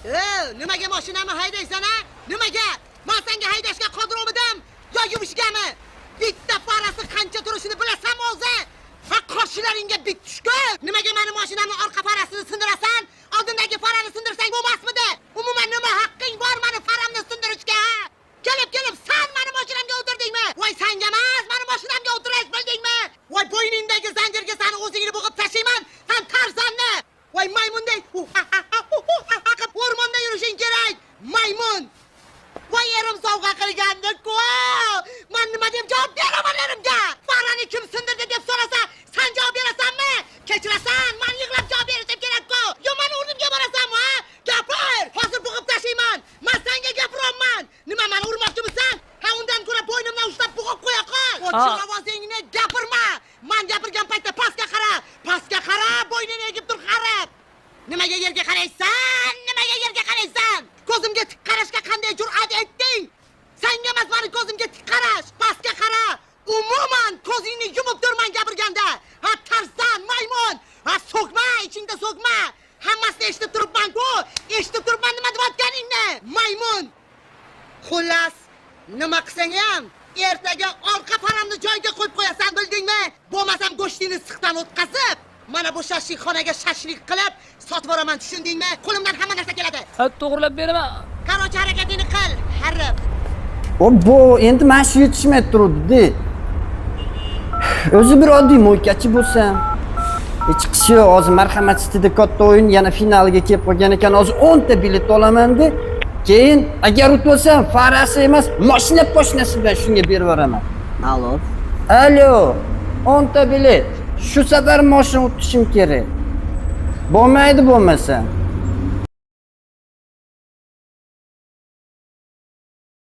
Nimaga mashinamni haydaysan a? Nimaga? Men senga haydashga qodirmidim yo yurishgami? Bitta farasi qancha turishini bilasanmi o'zi? Ha qoshlaringga bit tushgan. Nimaga meni mashinamni orqa farasini sindirasan? Oldindagi farani sindirsang bo'lmasmidi? Umuman nima haqqing bor meni faramni sindirishga? Kelib sen meni mashinamga o'tirdingmi? Voy senga emas, meni mashinamga o'tirish bildingmi? Voy bo'yningdagi zanjirga seni o'zingni bo'g'ib tashlayman. Sen tarzanni. Voy maymundek. O'rmonda yurishing kerak. Maymun. Voy erim sovg'a qilganda-ku. Men nima deb javob beraman erimga? Farani kim sindirdi deb so'rasa, sen javob berasanmi? Kechirasan, men yig'lab javob berishim kerak-ku. Yo men o'rnimga borasanmi, ha? Gapir. Hozir bo'g'ib tashlayman. Men senga gapiryapman. Nima meni urmoqchimisan? Ha undan ko'ra bo'ynimdan ushlab bo'g'ib qo'ya qol. O'chir ovozingni gapirma. Men gapirgan paytda pastga qara. Pastga qara, bo'ynini egib tur qarab. Nimaga yerga qaraysan? Nimaga yerga qaraysan? Ko'zimga tik qarashga qanday jur'at etding? Senga emas, meni ko'zimga tik qarash. Pastga qara. Umuman ko'zingni yumib turman gapirganda. Ha tarzan, maymun. Ha so'kma, ichingda so'kma. Hammasini eshitib turibman-ku. Eshitib turibman nima deyotganingni. Maymun. Xullas, nima qilsang ham ertaga orqa faramni joyiga qo'yib qo'yasan, bildingmi? Bo'lmasam go'shtingni siqdan o'tkazib, mana bu shashlikxonaga shashlik qilib sotib boraman, tushundingmi? Qo'limdan hamma narsa keladi. To'g'rilab beraman. Qarochi harakatini qil, harib. Bu endi mana shu yetishmay turibdi. O'zi bir oddiy mo'ykachi bo'lsam, chiqishi hozir marhamat sitida katta o'yin yana finaliga kelib qolgan ekan, hozir 10 ta bilet olaman-da. Keyin agar o'tmasam, farasi emas, mashina poshnasi bilan shunga berib yuboraman. Alo, 10 ta bilet. Shu safar mashina o'tishim kerak. Bo'lmaydi bo'lmasa.